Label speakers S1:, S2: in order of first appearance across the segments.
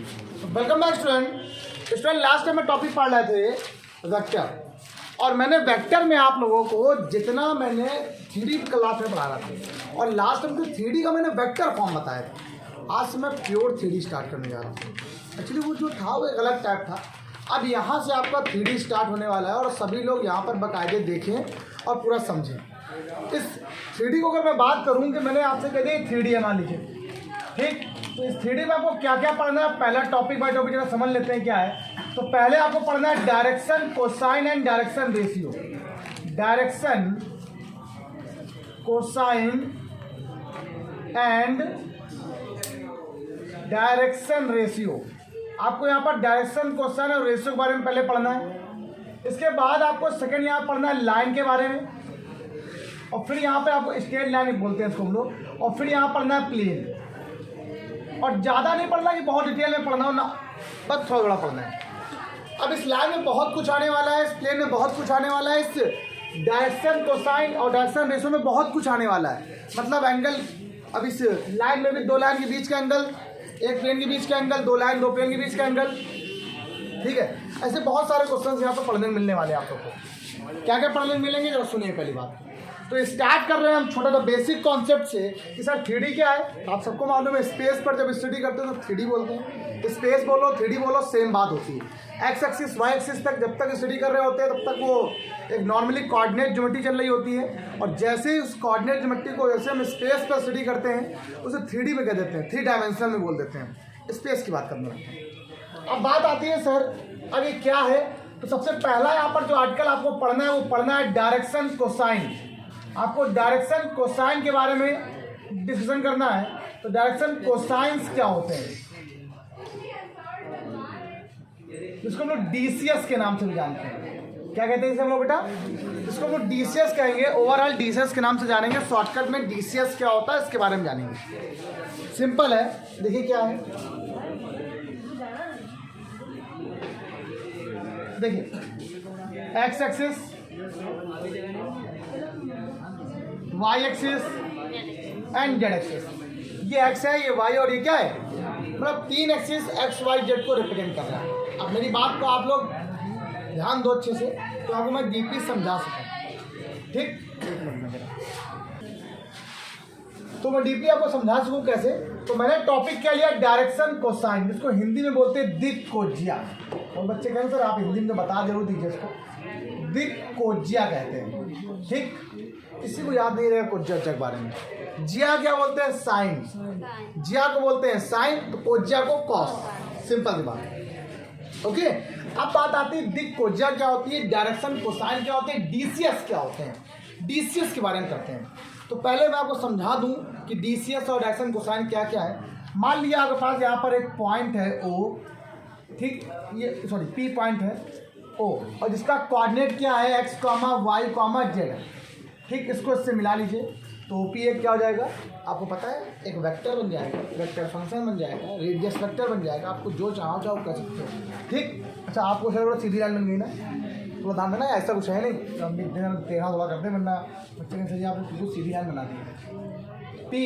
S1: Welcome back student last time में topic पढ़ रहे थे वेक्टर, और मैंने वेक्टर में आप लोगों को जितना मैंने थ्री क्लास में पढ़ा रहा था और लास्ट टाइम तो थ्री का मैंने वेक्टर फॉर्म बताया था। आज से मैं प्योर थ्री स्टार्ट करने जा रहा हूँ। एक्चुअली वो जो था वो एक अलग टाइप था। अब यहाँ से आपका थ्री स्टार्ट होने वाला है और सभी लोग यहाँ पर बाकायदे देखें और पूरा समझें। इस थ्री को अगर मैं बात करूँ कि मैंने आपसे कह दिया थ्री है मान लीजिए, ठीक, तो इस थ्री में आपको क्या क्या पढ़ना है, पहला टॉपिक बाय टॉपिक जरा समझ लेते हैं क्या है। तो पहले आपको पढ़ना है direction, cosine and direction ratio. Direction, cosine and direction ratio. आपको यहाँ पर डायरेक्शन, कोसाइन और रेशियो के बारे में पहले पढ़ना है। इसके बाद आपको सेकंड यहाँ पढ़ना है लाइन के बारे में, और फिर यहाँ पे आपको स्ट्रेट लाइन बोलते हैं इसको हम लोग, और फिर यहाँ पढ़ना है प्लेन। और ज़्यादा नहीं पढ़ना कि बहुत डिटेल में पढ़ना हो ना, बस थोड़ा थोड़ा पढ़ना है। अब इस लाइन में बहुत कुछ आने वाला है, इस प्लेन में बहुत कुछ आने वाला है, इस डायरेक्शन, कोसाइन और डायरेक्शन रेशियो में बहुत कुछ आने वाला है। मतलब एंगल, अब इस लाइन में भी दो लाइन के बीच का एंगल, एक प्लेन के बीच का एंगल, दो लाइन दो प्लेन के बीच का एंगल, ठीक है। ऐसे बहुत सारे क्वेश्चन यहाँ पर पढ़ने मिलने वाले हैं आप लोग को। क्या क्या पढ़ने मिलेंगे जरा सुनिए पहली बात। तो स्टार्ट कर रहे हैं हम छोटा सा बेसिक कॉन्सेप्ट से कि सर थ्री क्या है। आप सबको मालूम है स्पेस पर जब स्टडी करते हैं तो थ्री बोलते हैं। स्पेस बोलो थ्री बोलो सेम बात होती है। एक्स एक्सिस वाई एक्सिस तक जब तक स्टडी कर रहे होते हैं तब तक वो एक नॉर्मली कोऑर्डिनेट ज्योमेट्री चल रही होती है, और जैसे ही उस कोऑर्डिनेट ज्योमेट्री को जैसे हम स्पेस पर स्टडी करते हैं उसे थ्री में कह देते हैं, थ्री डायमेंशन में बोल देते हैं। स्पेस की बात करना है। अब बात आती है सर अब ये क्या है। तो सबसे पहला यहाँ पर जो आर्टिकल आपको पढ़ना है वो पढ़ना है डायरेक्शन, कोसाइन। आपको डायरेक्शन, कोसाइन के बारे में डिस्कशन करना है। तो डायरेक्शन, कोसाइंस क्या होते हैं, जिसको हम लोग डीसीएस के नाम से भी जानते हैं। क्या कहते हैं इसे हम लोग बेटा, इसको हम लोग डीसीएस कहेंगे, ओवरऑल डीसीएस के नाम से जानेंगे। शॉर्टकट में डीसीएस क्या होता है इसके बारे में जानेंगे। सिंपल है, देखिए क्या है, देखिए X axis, Y axis and Z axis. ये एक्स है, ये वाई और ये क्या है, मतलब तीन एक्सिस एक्स वाई जेड को रिप्रेजेंट कर रहा है। अब मेरी बात को आप लोग ध्यान दो अच्छे से, तो आपको मैं डीपली समझा सकूँ, ठीक। तो मैं डीपली आपको समझा सकूँ कैसे। तो मैंने टॉपिक क्या लिया, डायरेक्शन, कोसाइन, जिसको हिंदी में बोलते हैं दिक्कोज्या। और बच्चे कहेंगे सर आप हिंदी में बता जरूर दीजिए इसको, दिक्कोज्या कहते हैं, ठीक। किसी को याद नहीं रहेगा कोज्या के बारे में। जिया क्या बोलते हैं, साइन। जिया को बोलते हैं साइन, तो कोज्या को कॉस। सिंपल सी बात, ओके। अब बात आती है दिक्कोज्या क्या होती है, डायरेक्शन, कोसाइन क्या होते हैं, डीसीएस क्या होते हैं। डीसीएस के बारे में करते हैं। तो पहले मैं आपको समझा दूं कि डीसीएस और डायरेक्शन, कोसाइन क्या क्या है। मान लिया आपके पास यहाँ पर एक पॉइंट है ओ, ठीक, ये सॉरी पी पॉइंट है ओ, और जिसका कोऑर्डिनेट क्या है X comma Y comma Z, ठीक। इसको इससे मिला लीजिए तो पी एक क्या हो जाएगा आपको पता है, एक वेक्टर बन जाएगा, वेक्टर फंक्शन बन जाएगा, रेडियस वेक्टर बन जाएगा। आपको जो चाहो चाहो कर सकते हो, ठीक। अच्छा आपको सर सीधी लाइन बन गई ना, थोड़ा ध्यान देना, ऐसा कुछ है नहीं तो हम तेरह थोड़ा करते वरना बच्चे ने सही आपको बिल्कुल सीधी लाइन बना दी। P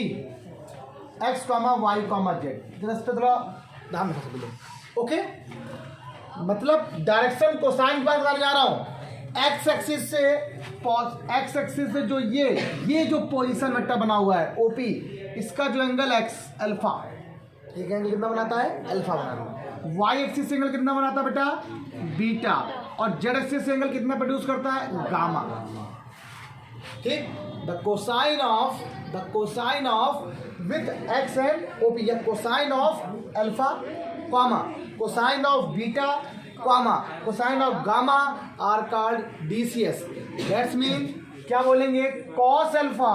S1: X comma Y comma Z, इस पर थोड़ा ध्यान रखा सब लोग, ओके। मतलब डायरेक्शन, कोसाइन की बात करने जा रहा हूँ। एक्स एक्सिस से जो ये जो पोजीशन वेक्टर बना हुआ है ओपी, इसका जो एंगल एक्स अल्फा, एक एंगल कितना बनाता है, अल्फा बनाता है। वाई एक्सिस से एंगल कितना बनाता है बेटा, बीटा, और जेड एक्सिस से एंगल कितना प्रोड्यूस करता है, गामा, ठीक। The cosine of with X and OP, या cosine of alpha comma cosine of beta comma cosine of gamma are called DCS. That's mean क्या बोलेंगे, cos alpha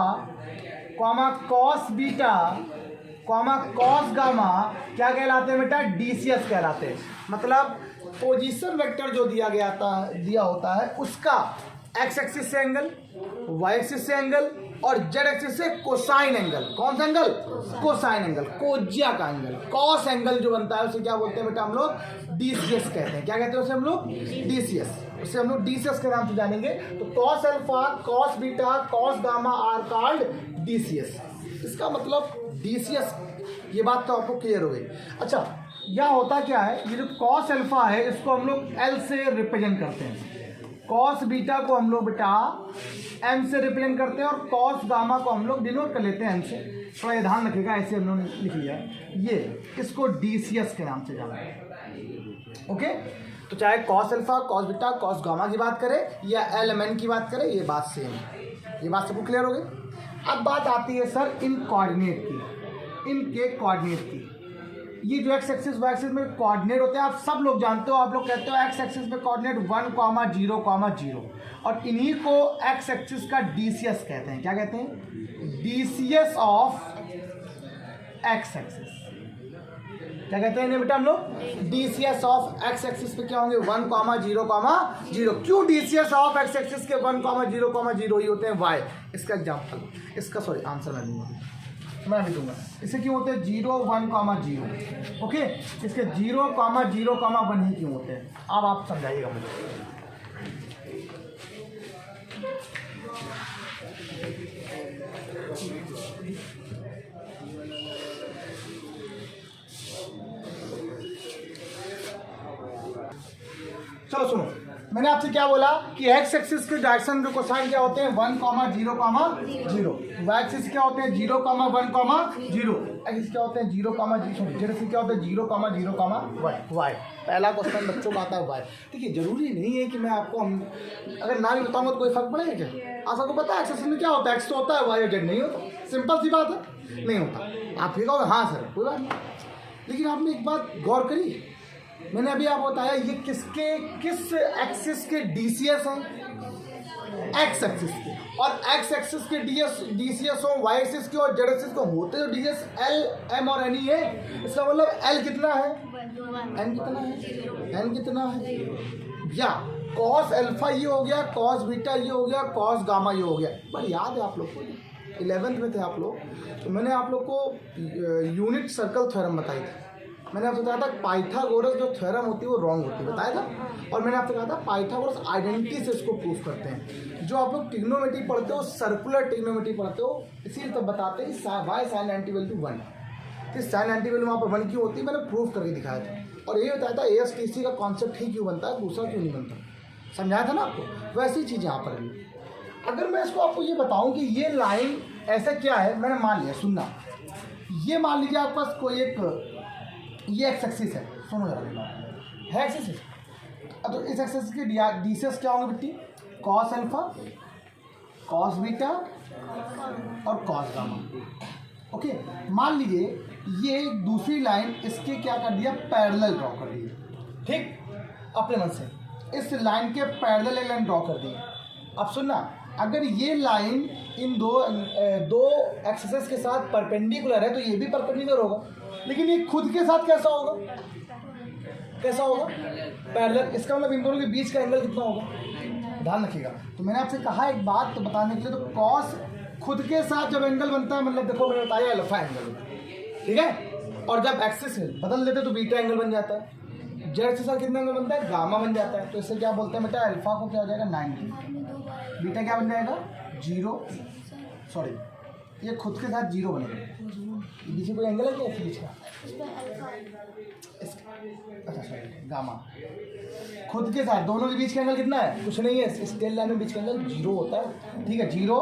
S1: comma cos beta comma cos gamma क्या कहलाते हैं बेटा, DCS कहलाते हैं। मतलब पोजीशन वेक्टर जो दिया होता है उसका एक्स एक्सिस से एंगल, वाई एक्सिस से एंगल और जेड एक्सिस से कोसाइन एंगल। कौन सा एंगल, कोसाइन एंगल, कोज्या का एंगल। कॉस एंगल जो बनता है उसे क्या बोलते हैं बेटा हम लोग, डीसीएस कहते हैं। क्या कहते हैं उसे हम लोग, डीसीएस। उसे हम लोग डीसीएस के नाम से जानेंगे। तो cos alpha, cos beta, cos gamma are called D C S. इसका मतलब डीसीएस, ये बात तो आपको क्लियर हो गई। अच्छा यह होता क्या है, ये जो कॉस अल्फा है इसको हम लोग एल से रिप्रेजेंट करते हैं, कॉस बीटा को हम लोग बेटा एम से रिप्रेजेंट करते हैं और कॉस गामा को हम लोग डिनोट कर लेते हैं एम से। थोड़ा ये ध्यान रखिएगा, ऐसे हम लोगों ने लिख लिया है, ये इसको DCS के नाम से जाना है। ओके, तो चाहे cos alpha, cos beta, cos gamma की बात करें या एल एम एन की बात करें, ये बात सेम है। ये बात सबको क्लियर हो गई। अब बात आती है सर इन कोऑर्डिनेट की, इनके कोऑर्डिनेट की। ये जो एक्स एक्सिस वाई एक्सिस में कोऑर्डिनेट होते हैं आप सब लोग जानते हो, आप लोग कहते हो एक्स एक्सिस में कोऑर्डिनेट 1, 0, 0 और इन्हीं को एक्स एक्सिस का DCS कहते हैं। क्या कहते हैं? DCS of x axis. क्या कहते हैं बेटा हम लोग? DCS ऑफ एक्स एक्सिस पे क्या होंगे? 1, 0, 0। क्यों DCS ऑफ एक्स एक्सिस के 1, 0, 0 ही होते हैं? वाई। इसका एग्जाम्पल, इसका सॉरी आंसर मैं भी दूंगा। इसे क्यों होते हैं 0, 1, 0? ओके, इसके 0, 0, 1 ही क्यों होते हैं? अब आप समझाइएगा मुझे। चलो सुनो, मैंने आपसे क्या बोला कि एक्स एक्सिस के डायरेक्शन जो कोसाइन क्या होते हैं 1, 0, 0। वाई एक्सिस क्या होते हैं 0, 1, 0। एक्सिस क्या होते हैं 0, 0। जेड एक्सिस क्या होते हैं 0, 0, वाई। पहला क्वेश्चन बच्चों का आता है वाई। देखिए जरूरी नहीं है कि मैं आपको अगर ना भी बताऊंगा तो कोई फर्क पड़ेगा क्या? आप सबको पता है एक्स एक्सिस में क्या होता है, एक्स तो होता है, वाई और जेड नहीं होता। सिंपल सी बात है, नहीं होता। आप फिर कहोगे हाँ सर कोई बात नहीं, लेकिन आपने एक बात गौर करी, मैंने अभी आपको बताया ये किस एक्सिस के DCS हैं? एक्स एक्सिस के। और एक्स एक्सिस के DCS हो, वाई एक्सिस के और जेड एक्सिस को होते तो DCS L, M और N ही है। इसका मतलब L कितना है, N कितना है, N कितना है? या कॉस अल्फा ये हो गया, कॉस बीटा ये हो गया, कॉस गामा ये हो गया। पर याद है आप लोग को 11th में थे आप लोग, तो मैंने आप लोग को यूनिट सर्कल थ्योरम बताई थी। मैंने आपसे बताया था पाइथागोरस जो थ्योरम होती है वो रॉन्ग होती है, बताया था। और मैंने आपसे कहा था पाइथागोरस आइडेंटिटी से इसको प्रूफ करते हैं। जो आप लोग ट्रिग्नोमेट्री पढ़ते हो, सर्कुलर ट्रिग्नोमेट्री पढ़ते हो, इसीलिए तब बताते हैं वाई साइन एंटी वैल्यू 1। कि साइन एंटी वैल्यू वहाँ पर 1 क्यों होती है, मैंने प्रूफ करके दिखाया था। और ये बताया था ASTC का कॉन्सेप्ट ही क्यों बनता है, दूसरा क्यों नहीं बनता, समझाया था ना आपको। वैसी चीज़ यहाँ पर भी। अगर मैं इसको आपको ये बताऊँ कि ये लाइन ऐसा क्या है, मैंने मान लिया, सुनना, ये मान लीजिए आपके पास कोई एक ये एक्स एक्सिस है, सुनो जरा, है एक्सिस है। तो इस एक्सिस के DCS क्या होंगे बेटी? कॉस अल्फा, कॉस बीटा और कॉस गामा। ओके, मान लीजिए ये दूसरी लाइन इसके क्या कर दिया, पैरेलल ड्रॉ कर दिया। ठीक, अपने मन से इस लाइन के पैरेलल एक लाइन ड्रॉ कर दी। अब सुनना, अगर ये लाइन इन दो एक्सिस के साथ परपेंडिकुलर है तो ये भी परपेंडिकुलर होगा, लेकिन ये खुद के साथ कैसा होगा, कैसा होगा? पैरेलल। इसका मतलब इन दोनों के बीच का एंगल कितना होगा, ध्यान रखिएगा। तो मैंने आपसे कहा एक बात तो बताने के लिए, तो कॉस खुद के साथ जब एंगल बनता है, मतलब देखो मैंने बताया अल्फा एंगल, ठीक है। और जब एक्सिस बदल देते तो बीटा एंगल बन जाता है। जेड के साथ कितना एंगल बनता है, गामा बन जाता है। तो इससे क्या बोलते हैं बेटा, अल्फा को क्या हो जाएगा 90, बीटा क्या बन जाएगा 0, सॉरी ये खुद के साथ 0 बनेगा। बीच में कोई एंगल है क्या इसके बीच का? अच्छा सॉरी, गामा खुद के साथ, दोनों के बीच का एंगल कितना है, कुछ नहीं है। स्केल लाइन में बीच का एंगल 0 होता है, ठीक है 0।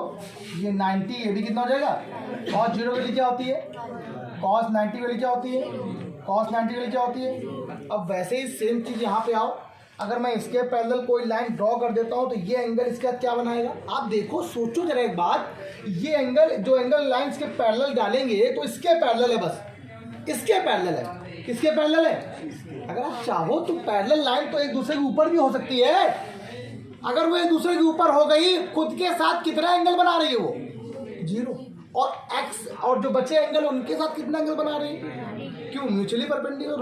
S1: ये 90, ये भी कितना हो जाएगा, cos 0 वैल्यू क्या होती है, cos 90 वैल्यू क्या होती है, cos 90 वैल्यू क्या होती है। अब वैसे ही सेम चीज़ यहाँ पे आओ, अगर मैं इसके पैरेलल कोई लाइन ड्रॉ कर देता हूँ तो ये एंगल इसके साथ क्या बनाएगा? आप देखो, सोचो जरा एक बात, ये एंगल जो एंगल लाइंस के पैरेलल डालेंगे तो इसके पैरेलल है, बस इसके पैरेलल है। किसके पैरेलल है? अगर आप चाहो तो पैरेलल लाइन तो एक दूसरे के ऊपर भी हो सकती है। अगर वो एक दूसरे के ऊपर हो गई, खुद के साथ कितना एंगल बना रही है वो 0, और एक्स और जो बचे एंगल उनके साथ कितना एंगल बना रही है? क्यों? म्यूचुअली परपेंडिकुलर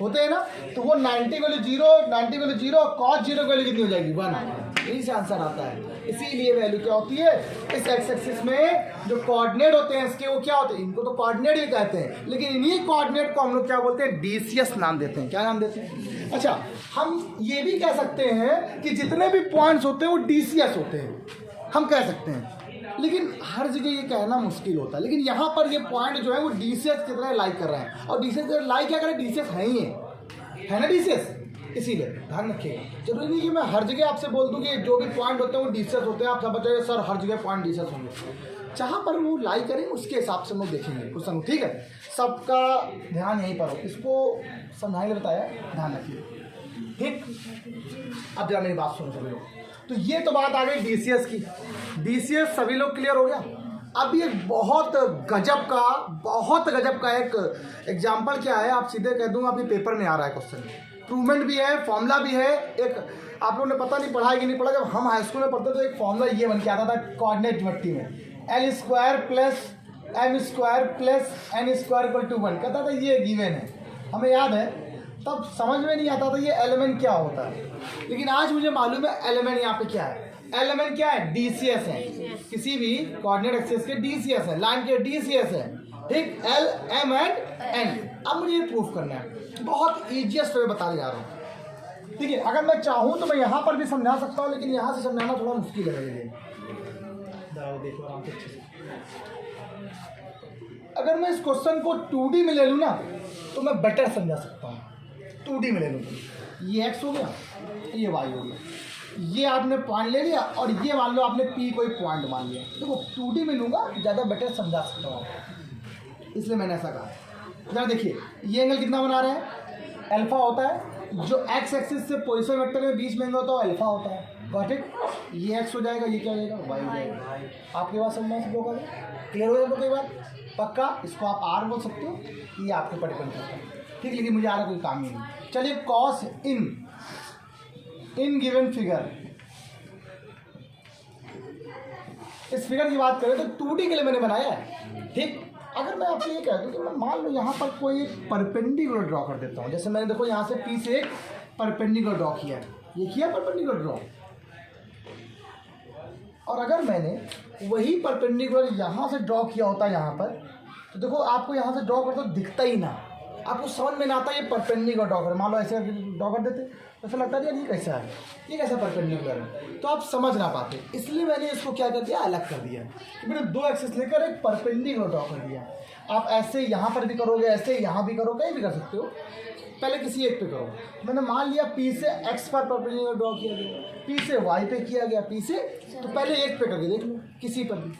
S1: होते हैं ना। तो वो 90 वैल्यू 0, 90 वैल्यू 0, cos 0 वैल्यू कितनी हो जाएगी 1। यही से आंसर आता है। इसीलिए वैल्यू क्या होती है, इस एक्स एक्सिस में जो कोऑर्डिनेट होते हैं इसके, वो क्या होते हैं, इनको तो कोऑर्डिनेट भी कहते हैं, लेकिन इन्हीं कोऑर्डिनेट को हम लोग क्या बोलते हैं, DCS नाम देते हैं। क्या नाम देते हैं? अच्छा, हम ये भी कह सकते हैं कि जितने भी पॉइंट्स होते हैं वो DCS होते हैं, हम कह सकते हैं। लेकिन हर जगह ये कहना मुश्किल होता है, लेकिन यहाँ पर ये पॉइंट जो है वो डीसीएस की तरह लाइक कर रहे हैं, और डीसीएस की तरह लाइक क्या करें, डीसीएस है ना डीसीएस, इसीलिए ध्यान रखिएगा। जरूरी नहीं कि मैं हर जगह आपसे बोल दूं कि जो भी पॉइंट होते हैं वो डीसीएस होते हैं, आप सब बताइए सर हर जगह पॉइंट डीसीएस होंगे। जहाँ पर वो लाइक करें उसके हिसाब से हम लोग देखेंगे क्वेश्चन, ठीक है। सबका ध्यान यहीं पर हो, इसको समझाने बताया, ध्यान रखिए, ठीक। अब जरा मेरी बात सुनो सभी लोग। तो ये तो बात आ गई डीसीएस की, डीसीएस सभी लोग क्लियर हो गया। अब ये बहुत गजब का एक एग्जाम्पल क्या है, आप सीधे कह दूँ आपके पेपर में आ रहा है क्वेश्चन, प्रूवमेंट भी है, फॉर्मूला भी है। एक आप लोगों ने पता नहीं पढ़ा है कि नहीं पढ़ा, जब हम हाई स्कूल में पढ़ते तो एक फॉर्मूला ये बन के आता था कोऑर्डिनेट ज्योमेट्री में, L² + M² + N² = 1, कहता था ये गिवन है, हमें याद है। तब समझ में नहीं आता था ये एलिमेंट क्या होता है, लेकिन आज मुझे मालूम है एलिमेंट यहाँ पे क्या है। एलिमेंट क्या है, डीसीएस है, किसी भी कोऑर्डिनेट एक्सिस के डीसीएस है, लाइन के डीसीएस है, ठीक, L, M एंड N। अब मुझे ये प्रूफ करना है, बहुत ईजिएस्ट वे बताने जा रहा हूँ, ठीक है। अगर मैं चाहूँ तो मैं यहाँ पर भी समझा सकता हूँ, लेकिन यहाँ से समझाना थोड़ा मुश्किल है मेरे लिए। देखो आराम से अच्छे से। अगर मैं इस क्वेश्चन को 2D में ले लूँ ना तो मैं बेटर समझा सकता हूँ। 2D में ले लूँ, ये x हो गया, ये y हो गया, ये आपने पॉइंट ले लिया, और ये मान लो आपने P कोई पॉइंट मान लिया। देखो 2D में लूँगा ज़्यादा बेटर समझा सकता हूँ, इसलिए मैंने ऐसा कहा। जरा देखिए ये एंगल कितना बना रहे हैं, अल्फा होता है, जो x एक्सिस से पोजीशन वेक्टर में बीच में एंगल होता है अल्फा होता है, ठीक। ये x हो जाएगा, ये क्या हो जाएगा, y हो जाएगा। आपके पास समझना सब होगा, क्लियर हो जाएगा कई बार पक्का। इसको आप r बोल सकते हो, ये आपके पर डिपेंड करता है, ठीक। लेकिन मुझे आ रहा कोई काम ही नहीं। चलिए cos इन गिवन फिगर, इस फिगर की बात करें तो 2D के लिए मैंने बनाया है, ठीक। अगर मैं आपसे ये कह दूँ कि मैं मान लो यहाँ पर कोई एक परपेंडिकुलर ड्रॉ कर देता हूँ, जैसे मैंने देखो यहाँ से P से एक परपेंडिकुलर ड्रॉ किया है, ये किया परपेंडिकुलर ड्रॉ, और अगर मैंने वही परपेंडिकुलर यहाँ से ड्रॉ किया होता यहाँ पर, तो देखो आपको यहाँ से ड्रॉ करते तो दिखता ही ना, आपको समझ में ना आता ये परपेंडिकुलर ड्रॉ कर। मान लो ऐसे ड्रॉ कर देते तो ऐसा लगता है यार ये कैसा है, ये कैसा परपेंडिकुलर है, तो आप समझ ना पाते। इसलिए मैंने इसको क्या कर दिया, अलग कर दिया। मैंने 2 एक्सिस लेकर एक परपेंडिकुलर ड्रॉ कर दिया। आप ऐसे यहाँ पर भी करोगे, ऐसे यहाँ भी करो, कहीं भी कर सकते हो, पहले किसी एक पे करो। मैंने मान लिया P से x पर परपेंडिकुलर ड्रॉ किया गया, P से y पे किया गया, P से, तो पहले एक पे करके देख लो किसी पर भी।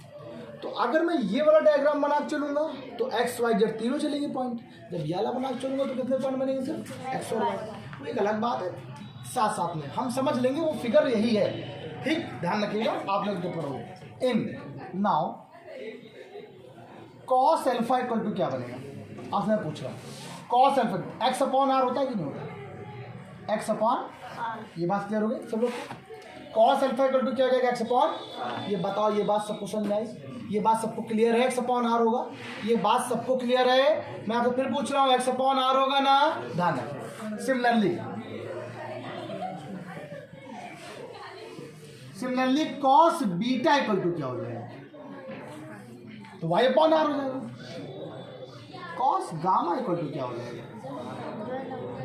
S1: तो अगर मैं ये वाला डायग्राम बना के चलूँगा तो x y z तीनों चलेंगे पॉइंट, जब ये वाला बना के चलूँगा तो कितने पॉइंट बनेंगे, सिर्फ x और y। वो एक अलग बात है, साथ साथ में हम समझ लेंगे, वो फिगर यही है, ठीक। ध्यान रखिएगा आप लोग जो पढ़ोगे। In now cos alpha equal to क्या बनेगा, आपसे मैं पूछ रहा हूँ। cos अल्फा x/r होता है कि नहीं होता, x/, ये बात क्लियर हो गई सब लोग। cos अल्फा इक्वल टू क्या हो जाएगा, x/, ये बताओ, ये बात सबको समझ में आई, ये बात सबको क्लियर है, x/r होगा, ये बात सबको क्लियर है। मैं आपसे फिर पूछ रहा हूँ x/r होगा ना, ध्यान रखें। Similarly cos beta equal to क्या हो जाएगा, तो y/r हो जाएगा। cos गामा इक्वल टू क्या हो जाएगा,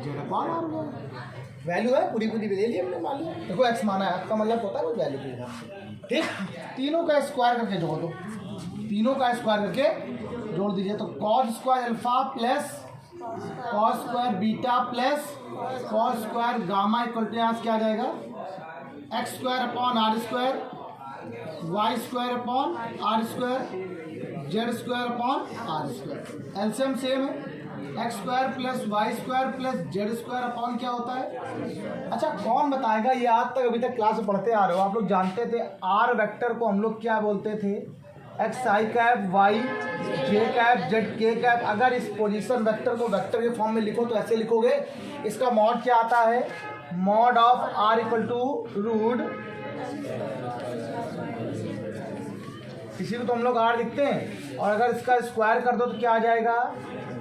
S1: z/r हो जाएगा। वैल्यू है पूरी दे ली हमने, मान लिया देखो x माना है, आपका मतलब होता है कोई वैल्यू के हिसाब से, ठीक। तीनों का स्क्वायर करके जोड़ दो, तीनों का स्क्वायर करके जोड़ दीजिए, तो cos square alpha plus cos square beta plus cos square gamma equal to यहाँ क्या आ जाएगा, x² upon r², y² upon r², z² upon r²। L C M same है, x² plus y² plus z² upon क्या होता है। अच्छा कौन बताएगा, ये आज तक अभी तक क्लास में पढ़ते आ रहे हो आप लोग, जानते थे r वेक्टर को हम लोग क्या बोलते थे, xi cap, y j cap, z k cap. अगर इस पोजीशन वेक्टर को वेक्टर के फॉर्म में लिखो तो ऐसे लिखोगे, इसका मॉड क्या आता है, mod of r equal to root, किसी को तो हम लोग r लिखते हैं, और अगर इसका स्क्वायर कर दो तो क्या आ जाएगा,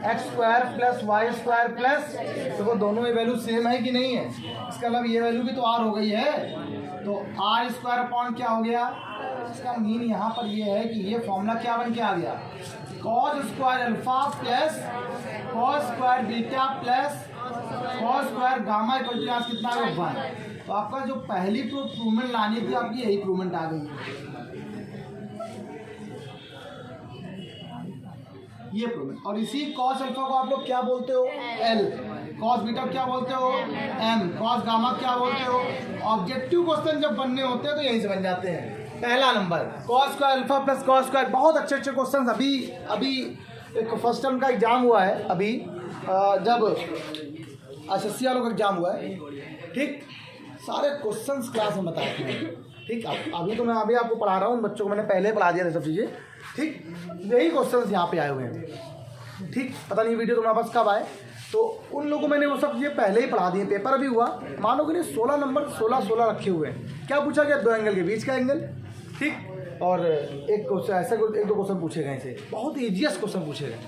S1: x² प्लस y² प्लस, तो वो दोनों ही वैल्यू सेम है कि नहीं है, इसका मतलब ये वैल्यू भी तो r हो गई है, तो r² अपॉन क्या हो गया। इसका मीन यहाँ पर ये है कि ये फॉर्मूला क्या बन के आ गया, cos square alpha plus cos square beta plus cos square gamma equal to कितना है 1। तो आपका जो पहली प्रूवमेंट लानी थी आपकी यही प्रूवमेंट आ गई है। ये प्रूव। और इसी कॉस अल्फा को आप लोग क्या बोलते हो? एल। कॉस बीटा क्या बोलते हो? एम। कॉस गामा क्या बोलते हो? ऑब्जेक्टिव क्वेश्चन जब बनने होते हैं तो यहीं से बन जाते हैं। पहला number cos square alpha plus cos square, बहुत अच्छे अच्छे क्वेश्चन अभी एक फर्स्ट टर्म का एग्जाम हुआ है अभी, जब एसएससी वालों का एग्जाम हुआ है, ठीक, सारे क्वेश्चंस क्लास में बताए थे, ठीक। अभी तो मैं अभी आपको पढ़ा रहा हूँ, उन बच्चों को मैंने पहले पढ़ा दिया सब चीज़ें, ठीक। यही क्वेश्चंस यहाँ पे आए हुए हैं, ठीक। पता नहीं वीडियो तुम्हारे पास कब आए, तो उन लोगों को मैंने वो सब चीज़ें पहले ही पढ़ा दिए। पेपर अभी हुआ, मानो कि नहीं 16 नंबर 16 रखे हुए हैं। क्या पूछा गया? दो एंगल के बीच का एंगल, ठीक। और एक क्वेश्चन ऐसे एक दो क्वेश्चन पूछे गए थे, बहुत ईजीएस्ट क्वेश्चन पूछे गए।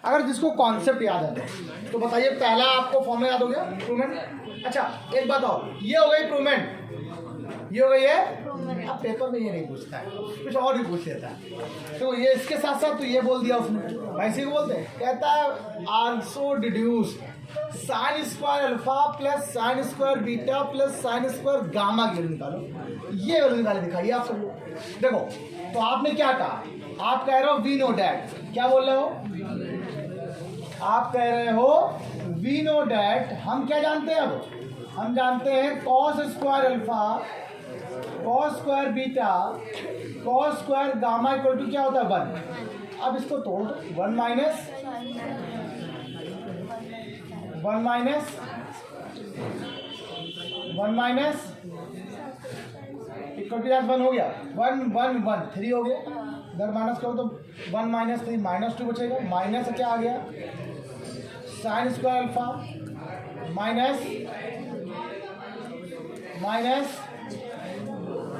S1: अगर जिसको कॉन्सेप्ट याद है तो बताइए, पहला आपको फॉर्मूला याद हो गया इम्प्रूवमेंट। अच्छा एक बात और, ये हो गई इम्प्रूवमेंट, ये हो गई है। अब पेपर में ये नहीं पूछता है, कुछ और भी पूछ लेता है। तो ये इसके साथ साथ तो ये बोल दिया उसने, वैसे को बोलते हैं, कहता है also deduce sign square alpha plus sign square beta plus sign square gamma की वैल्यू निकालो। ये वैल्यू निकाले दिखाइए आप सब लोग। देखो तो आपने क्या कहा? आप कह रहे हो वी नो डैट, क्या बोल रहे हो? आप कह रहे हो वी नो डैट, हम क्या जानते हैं? अब हम जानते हैं cos square alpha cos square beta cos square gamma equal to क्या होता है? 1। अब इसको तोड़ दो, 1 माइनस इक्वल टू 1 हो गया, 1 1 1 3 हो गया। अगर माइनस करो तो 1 माइनस 3 -2 बचेगा। माइनस क्या आ गया? Sine square alpha minus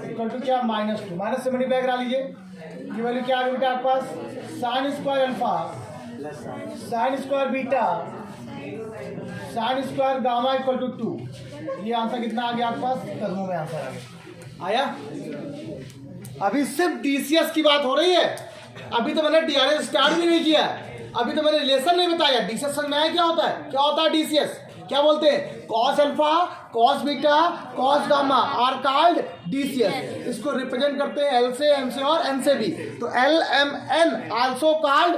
S1: equal to क्या? -2। माइनस से मल्टीप्लाई करा लीजिए, ये वैल्यू क्या आ गई बेटा आपके पास? Sine square alpha sine square beta sine square gamma equal to 2। ये आंसर कितना आ गया आपके पास? कदमों में आंसर आ गया। आया? अभी सिर्फ डीसीएस की बात हो रही है, अभी तो मैंने डीआरएस स्टार्ट भी नहीं किया है, अभी तो मैंने रिलेशन नहीं बताया। डीसीएस समझ में आया क्या होता है? क्या होता है डीसीएस? क्या बोलते हैं? Cos alpha cos beta cos gamma are called D C S. इसको रिप्रेजेंट करते हैं एल से, एम से और एन से भी। तो L M N also called,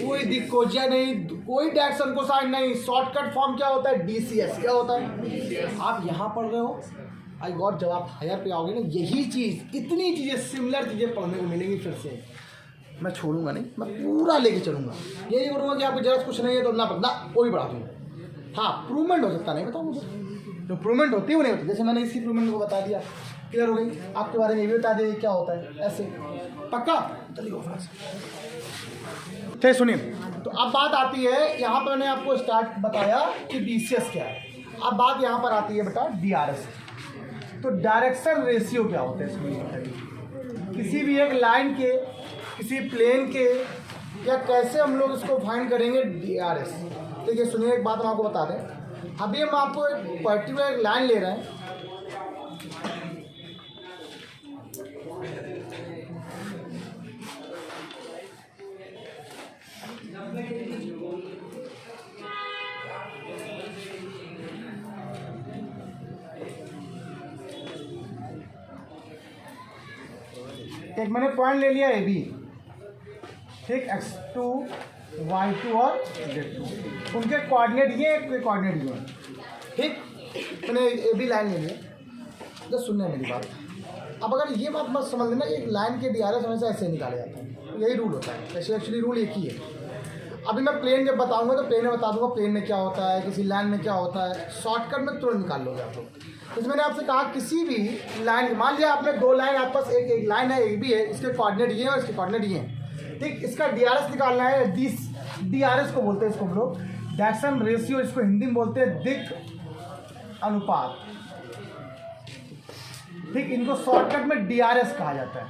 S1: कोई दिक्कोजिया नहीं, कोई डायरेक्शन कोसाइन नहीं, शॉर्टकट फॉर्म क्या होता है? डीसीएस। क्या होता है? आप यहाँ पढ़ रहे हो, आई गॉट, जब आप हायर पे आओगे ना, यही चीज़, इतनी चीज़ें, सिमिलर चीज़ें पढ़ने को मिलेंगी। फिर से मैं छोड़ूंगा नहीं, मैं पूरा लेके चलूंगा। ये नहीं करूँगा कि आपको जरा कुछ नहीं है तो ना पढ़ना, वो भी बढ़ा दूँगा। हाँ, प्रूवमेंट हो सकता नहीं, बताओ मुझे जो प्रूवमेंट होती है वो नहीं होती। जैसे मैंने इसकी प्रूवमेंट को बता दिया, क्लियर हो गई। आपके बारे में ये भी बता दिया क्या होता है, ऐसे पक्का। चलिए ठीक, सुनिए। तो अब बात आती है, यहाँ पर मैंने आपको स्टार्ट बताया कि डीसीएस क्या है। अब बात यहाँ पर आती है बेटा डीआरएस। तो डायरेक्शन रेशियो क्या होता है इसमें? किसी भी एक लाइन के, किसी प्लेन के, या कैसे हम लोग इसको फाइंड करेंगे डीआरएस। देखिए सुनिए, एक बात हम आपको बता दें। अभी हम आपको एक पर्टिकुलर लाइन ले रहे हैं, एक मैंने पॉइंट ले लिया ए बी, ठीक, x2 y2 और z2, उनके कोऑर्डिनेट ये, एक कोऑर्डिनेट ये, ठीक। मैंने ए बी लाइन ले लिया। तो सुनना मेरी बात, अब अगर ये बात मत समझ लेना, एक लाइन के डीआरएस हमेशा ऐसे निकाले जाते हैं, यही रूल होता है। वैसे एक्चुअली रूल एक ही है। अभी मैं प्लेन जब बताऊंगा तो प्लेन में बता दूंगा प्लेन में क्या होता है, किसी लाइन में क्या होता है, शॉर्टकट में तुरंत निकाल लोगे आप लोग। तो मैंने आपसे कहा किसी भी लाइन, मान लिया आपने दो लाइन, आपके पास एक लाइन है, एक भी है, इसके कोऑर्डिनेट ये और इसके कोऑर्डिनेट ये हैं, ठीक। इसका डीआरएस निकालना है। डीआरएस को बोलते हैं इसको हम लोग डायरेक्शन रेशियो, इसको हिंदी में बोलते हैं दिक् अनुपात, ठीक। इनको शॉर्टकट में डीआरएस कहा जाता है,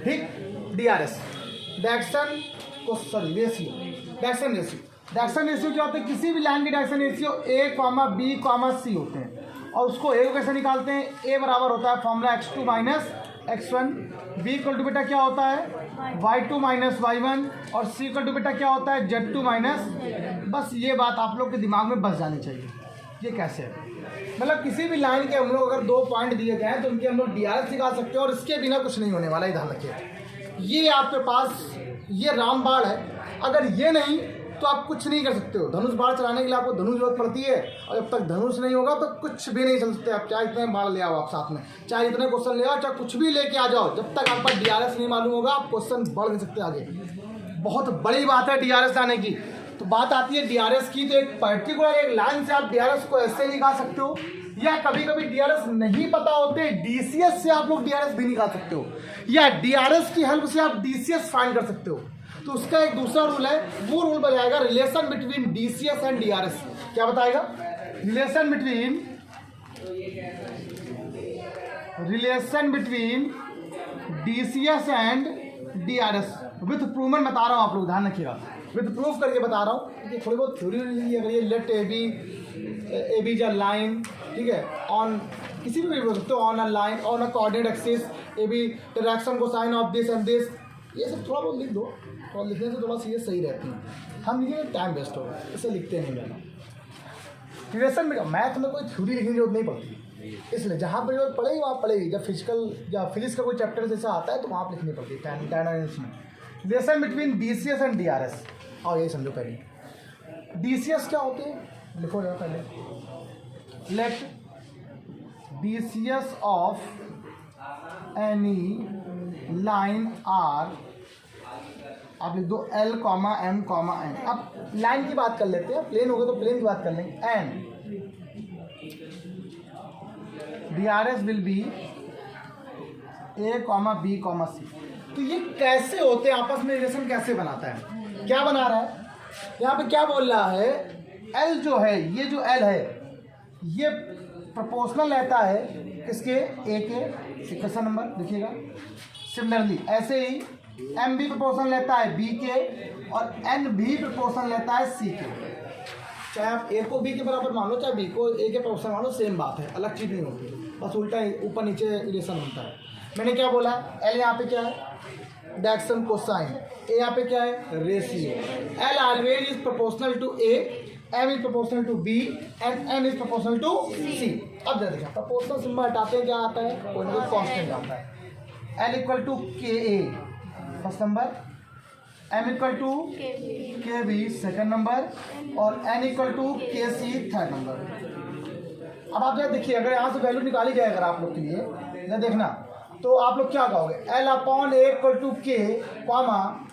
S1: ठीक। डीआरएस डायरेक्शन को, sorry ratio, direction ratio. Direction ratio क्या होता है? किसी भी लाइन के direction ratio a, b, c होते हैं। और उसको a को कैसे निकालते हैं? a बराबर होता है formula x2 minus x1, b equal to beta क्या होता है? y2 माइनस y1, और c इक्वल टू बेटा क्या होता है? z2 minus. बस ये बात आप लोग के दिमाग में बस जानी चाहिए। ये कैसे है? मतलब किसी भी लाइन के हम लोग अगर दो पॉइंट दिए गए हैं तो उनके हम लोग डीआरएस निकाल सकते हैं, और इसके बिना कुछ नहीं होने वाला है। ध्यान रखिए, ये आपके पास ये रामबाण है, अगर ये नहीं तो आप कुछ नहीं कर सकते हो। धनुष बाढ़ चलाने के लिए आपको धनुष जरूरत पड़ती है, और जब तक धनुष नहीं होगा तो कुछ भी नहीं चल सकते आप। चाहे इतने बाढ़ ले आओ आप साथ में, चाहे इतने क्वेश्चन ले आओ, चाहे कुछ भी लेके आ जाओ, जब तक आपका DRS नहीं मालूम होगा आप क्वेश्चन बढ़ नहीं सकते आगे। बहुत बड़ी बात है DRS लाने की। तो बात आती है DRS की, तो एक पर्टिकुलर एक लाइन से आप DRS को ऐसे निकाल सकते हो, या कभी कभी DRS नहीं पता होते DCS से आप लोग DRS भी निकाल सकते हो, या DRS की हेल्प से आप DCS फाइंड कर सकते हो। तो उसका एक दूसरा रूल है, वो रूल बताएगा relation between DCS and DRS। क्या बताएगा? Relation between DCS and DRS with provement बता रहा हूँ, आप लोग ध्यान रखिएगा, विथ प्रूफ करके बता रहा हूँ। थोड़ी बहुत थ्योरी अगर ये लेट ए बी जा लाइन, ठीक है, ऑन किसी भी बोल सकते हो, on a line, on a coordinate axis, A B direction को sine of this and this, ये सब थोड़ा बहुत लिख दो, और लिखने से थोड़ा चीज़ें सही रहती हैं। हम लिखेंगे टाइम वेस्ट होगा, इसे लिखते नहीं रहना। रिलेशन में मैथ में कोई थ्योरी लिखने की जरूरत नहीं पड़ती, इसलिए जहाँ पर जरूरत पड़ेगी वहाँ पड़ेगी। जब फिजिकल या फिजिक्स का कोई चैप्टर जैसा आता है तो वहाँ पर लिखनी पड़ती है डायनामिक्स में। Relation between DCS and DRS, और यही समझो पहले DCS क्या होते हैं, लिखो जरा पहले। Let DCS of any line are, आप लिख दो L, M, N। अब लाइन की बात कर लेते हैं, प्लेन होगा तो प्लेन की बात कर लेंगे। And DRS will be A, B, C। तो ये कैसे होते हैं आपस में, रिलेशन कैसे बनाता है, क्या बना रहा है यहाँ पे, क्या बोल रहा है? L जो है, ये जो L है ये प्रोपोर्शनल रहता है किसके? A के। क्वेश्चन नंबर देखिएगा। सिमिलरली ऐसे ही M भी प्रोपोर्शनल लेता है B के, और N भी प्रोपोर्शनल लेता है C के। चाहे आप A को B के बराबर मान लो, चाहे B को A के प्रोपोर्शनल मान लो, सेम बात है, अलग चीज़ नहीं होती, बस उल्टा ऊपर नीचे रिलेशन होता है। मैंने क्या बोला? L यहाँ पे क्या है? Direction cosine. A यहाँ पे क्या है? Ratio. L always is proportional to A, M is proportional to B, and N is proportional to C। अब देखिए प्रोपोर्शनल सिंबल हटाते हैं, क्या आता है? कोई ना कोई कांस्टेंट आता है। L equal to KA first number, M equal to KB second number, और N equal to KC third number. अब आप जरा देखिए, अगर यहाँ से वैल्यू निकाली जाए अगर आप लोग के लिए, जरा देखना, तो आप लोग क्या कहोगे? L upon A equal to K, comma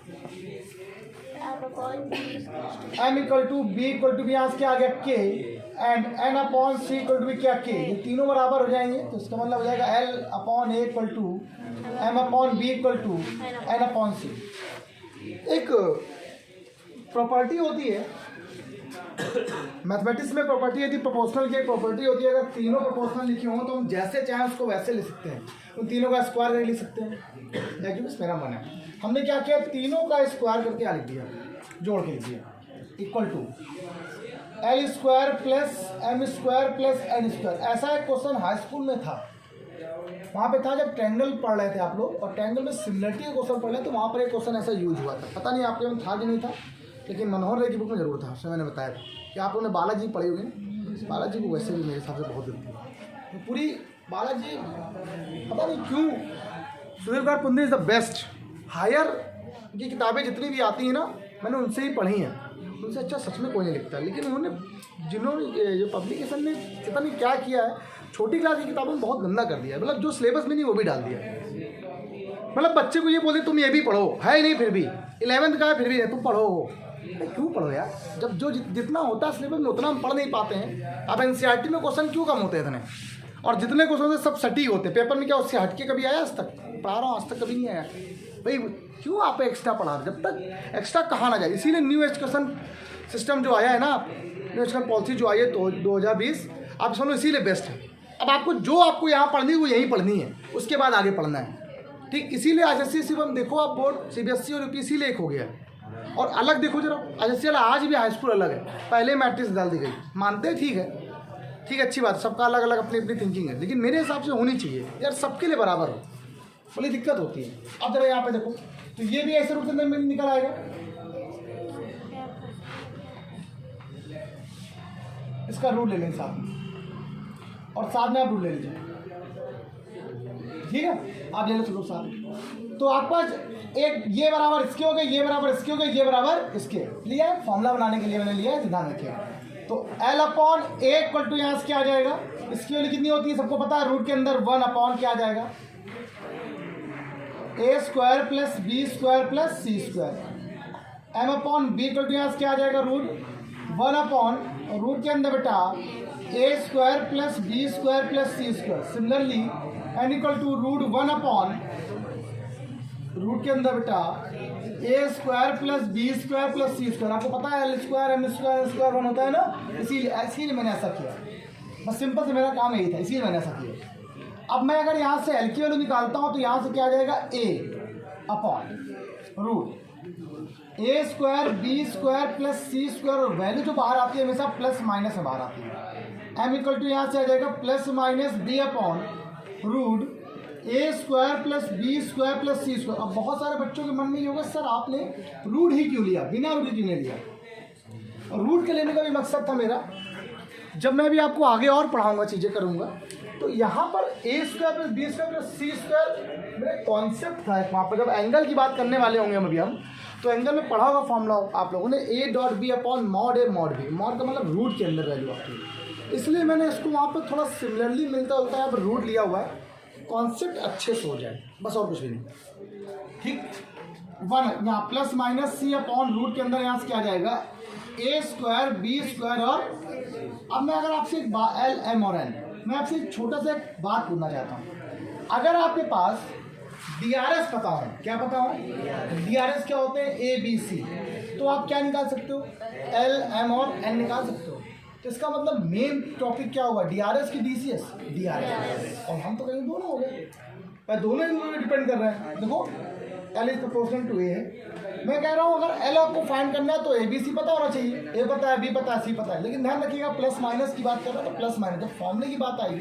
S1: M equal to B equal to B, यहाँ से क्या आ गया? K, and N upon C equal to भी क्या? K। ये तीनों बराबर हो जाएंगे, तो इसका मतलब हो जाएगा L upon A equal to M upon B equal to N upon C। एक प्रॉपर्टी होती है मैथमेटिक्स में, प्रॉपर्टी यदि प्रोपोर्शनल की एक प्रॉपर्टी होती है, अगर तीनों प्रोपोर्शनल लिखे हों तो हम जैसे चाहें उसको वैसे लिख सकते हैं, उन तीनों का स्क्वायर करके लिख सकते हैं। लेकिन मेरा मन है, हमने क्या किया? तीनों का स्क्वायर करके लिख दिया, जोड़ के लिख दिया, equal to L square plus M square plus N square. ऐसा एक क्वेश्चन हाई स्कूल में था, वहाँ पे था जब ट्रायंगल पढ़ रहे थे आप लोग, और ट्रायंगल में सिमिलरिटी का क्वेश्चन पढ़ रहे तो वहाँ पर एक क्वेश्चन ऐसा यूज हुआ था। पता नहीं आपके में था कि नहीं था, लेकिन मनोहर रे की बुक में जरूर था, उसमें मैंने बताया था कि आप लोगों ने बालाजी पढ़ी होगी। बालाजी को वैसे भी मेरे हिसाब से बहुत जरूरत है, तो पूरी बालाजी पता नहीं क्यों Sudhir Kumar Pundi is the best. Higher की किताबें जितनी भी आती हैं ना, मैंने उनसे ही पढ़ी हैं, उनसे अच्छा सच में कोई नहीं लिखता। लेकिन उन्होंने जिन्होंने जो पब्लिकेशन ने पता नहीं क्या किया है, छोटी क्लास की किताबों में बहुत गंदा कर दिया है, मतलब जो सिलेबस में नहीं वो भी डाल दिया है। मतलब बच्चे को ये बोलते तुम ये भी पढ़ो, है ही नहीं, फिर भी 11th का है फिर भी तुम पढ़ो। क्यों पढ़ो यार, जब जो जितना होता है सिलेबस में उतना हम पढ़ नहीं पाते हैं। अब NCERT में क्वेश्चन क्यों कम होते हैं इतने, और जितने क्वेश्चन होते सब सटीक होते हैं। पेपर में क्या उससे हटके कभी आया आज तक? पढ़ा रहा हूँ आज तक कभी नहीं आया भाई। क्यों आप एक्स्ट्रा पढ़ा रहे, जब तक एक्स्ट्रा कहाँ ना जाए। इसीलिए न्यू एजुकेशन सिस्टम जो आया है ना, न्यू एजुकेशन पॉलिसी जो आई है 2020, आप समझो इसीलिए बेस्ट है। अब आपको यहाँ पढ़नी है वो यहीं पढ़नी है, उसके बाद आगे पढ़ना है, ठीक। इसीलिए ICSE हम देखो, आप बोर्ड CBSE और UP इसीलिए एक हो गया है। और अलग देखो जरा, ICSE आज भी हाई स्कूल अलग है, पहले मैट्रिक्स डाल दी गई, मानते हैं, ठीक है, अच्छी बात, सबका अलग अलग अपनी अपनी थिंकिंग है, लेकिन मेरे हिसाब से होनी चाहिए यार, सबके लिए बराबर हो, बड़ी दिक्कत होती है। अब जरा यहाँ पे देखो, तो ये भी ऐसे रूप से निकल आएगा, इसका रूल ले लें साथ में, और साथ में आप रूल ले लीजिए, ठीक है, आप ले लो चलो साथ। तो आपका एक ये बराबर इसके हो गए, ये बराबर इसके हो गए, ये बराबर इसके। लिया है फॉर्मूला बनाने के लिए मैंने लिया है, ध्यान रखिए। तो L upon A equal to यहाँ से क्या आ जाएगा, इसकी वैल्यू कितनी होती है सबको पता है, रूट के अंदर 1 अपॉन क्या आ जाएगा, A square plus B square plus C square. M upon B equal to यहाँ से क्या आ जाएगा, रूट 1 अपॉन रूट के अंदर बेटा A square plus B square plus C square. Similarly N equal to root 1 upon root के अंदर बेटा A square plus B square plus C square. आपको पता है एल स्क्वायर एम स्क्वायर 1 होता है ना, इसीलिए मैंने ऐसा किया। बस सिंपल से मेरा काम यही था, इसीलिए मैंने ऐसा किया। अब मैं अगर यहाँ से एल की वैल्यू निकालता हूँ तो यहाँ से क्या आ जाएगा, ए upon root A square B square plus C square, और वैल्यू जो बाहर आती है हमेशा प्लस माइनस में बाहर आती है। एम इक्वल टू यहाँ से आ जाएगा plus minus B upon root A square plus B square plus C square. अब बहुत सारे बच्चों के मन में ये होगा, सर आपने रूट ही क्यों लिया, बिना रूट क्यों नहीं लिया। और रूट के लेने का भी मकसद था मेरा, जब मैं भी आपको आगे और पढ़ाऊंगा चीज़ें करूंगा, तो यहाँ पर A square plus B square plus C square मेरा कॉन्सेप्ट था। वहाँ पर जब एंगल की बात करने वाले होंगे हम अभी तो एंगल में पढ़ा होगा फॉर्मूला आप लोगों ने, A dot B upon mod A mod B. Mod का मतलब रूट के अंदर वैल्यू आती है, इसलिए मैंने इसको वहाँ पर थोड़ा सिमिलरली मिलता जुलता है, यहाँ पर रूट लिया हुआ है, कॉन्सेप्ट अच्छे से हो जाए, बस और कुछ भी नहीं। ठीक, 1 यहाँ प्लस माइनस सी अपॉन रूट के अंदर यहाँ से क्या आ जाएगा, ए स्क्वायर बी स्क्वायर। और अब मैं अगर आपसे एक एल एम और एन, मैं आपसे एक छोटा सा एक बात पूछना चाहता हूँ। अगर आपके पास DRS पता हो, क्या पता हो, DRS क्या होते हैं, ए बी सी, तो आप क्या निकाल सकते हो, एल एम और एन निकाल सकते हो। तो इसका मतलब मेन टॉपिक क्या हुआ, DRS की DCS, DRS। और हम तो कहीं दोनों हो गए, पर दोनों ही डिपेंड कर रहे हैं। देखो L इज प्रोपोर्शनल टू ए, मैं कह रहा हूँ अगर L आपको फाइंड करना है तो ABC पता होना चाहिए, ए पता है, बी पता है, सी पता है। लेकिन ध्यान रखिएगा प्लस माइनस की बात कर रहा है तो प्लस माइनस, जब फॉर्मूले की बात आएगी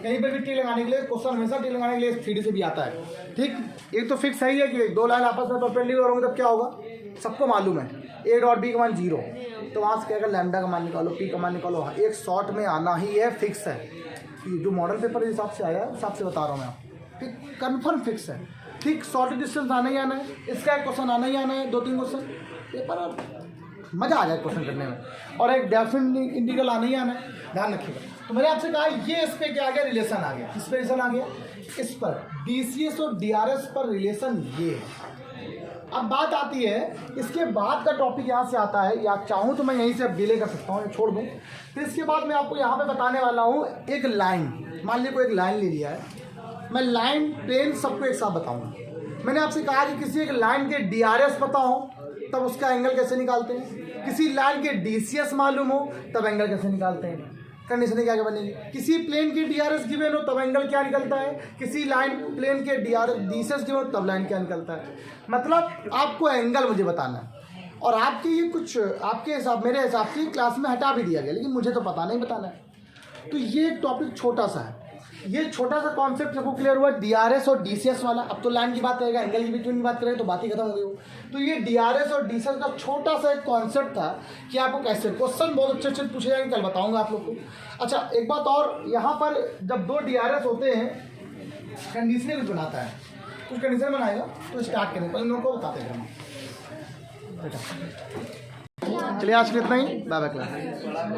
S1: कहीं पर भी टी लगाने के लिए, क्वेश्चन हमेशा टी लगाने के लिए 3D से भी आता है। ठीक, एक तो फिक्स है कि दो लाइन आपस में परपेंडिकुलर होंगे तब क्या होगा, सबको मालूम है, ए डॉट बी का मान 0, तो वहाँ से क्या कर लैम्डा का मान निकालो, पी का मान निकालो। एक शॉर्ट में आना ही है, फिक्स है, जो मॉडल पेपर के हिसाब से आया है हिसाब से बता रहा हूँ मैं आपको, ठीक, कन्फर्म फिक्स है। ठीक, शॉर्ट डिस्टेंस आना ही आना है, इसका एक क्वेश्चन आना ही आना है, 2-3 क्वेश्चन पेपर, और मज़ा आ जाए क्वेश्चन करने में, और एक डेफिनेट इंटीग्रल आना ही आना है, ध्यान रखिएगा। तो मैंने आपसे कहा ये इस पर क्या आ गया, रिलेशन आ गया, किस पर रिलेशन आ गया, इस पर DCS और DRS पर रिलेशन ये है। अब बात आती है, इसके बाद का टॉपिक यहाँ से आता है, या चाहूँ तो मैं यहीं से अब डिले कर सकता हूँ, छोड़ दूँ। फिर इसके बाद मैं आपको यहाँ पे बताने वाला हूँ एक लाइन, मान लीजिए कोई एक लाइन ले लिया है, मैं लाइन प्लेन सबको एक साथ बताऊँगा। मैंने आपसे कहा कि किसी एक लाइन के DRS पता हो तब उसका एंगल कैसे निकालते हैं, किसी लाइन के DCS मालूम हो तब एंगल कैसे निकालते हैं। कंडीशन क्या क्या बनेगी, किसी प्लेन के DRS गिवन हो तब एंगल क्या निकलता है, किसी लाइन प्लेन के DCS गिवन हो तब लाइन क्या निकलता है। मतलब आपको एंगल मुझे बताना है, और आपके ये कुछ आपके हिसाब मेरे हिसाब से क्लास में हटा भी दिया गया, लेकिन मुझे तो पता नहीं बताना है। तो ये एक टॉपिक छोटा सा है, ये छोटा सा कॉन्सेप्ट सबको क्लियर हुआ, DRS और DCS वाला। अब तो लाइन की बात करेगा, एंगल की बिटवीन की बात करेंगे तो बात ही खत्म हो गई वो। तो ये DRS और DCS का छोटा सा एक कॉन्सेप्ट था कि आपको कैसे, क्वेश्चन बहुत अच्छे अच्छे पूछे जाएंगे, कल बताऊंगा आप लोग को। अच्छा, एक बात और, यहाँ पर जब 2 DRS होते हैं कंडीशनल कुछ बनाता है, कुछ कंडीशन बनाएगा, तो स्टार्ट करें, पहले लोगों को बताते हैं। चलिए आज के लिए इतना ही, बाय बाय क्लास।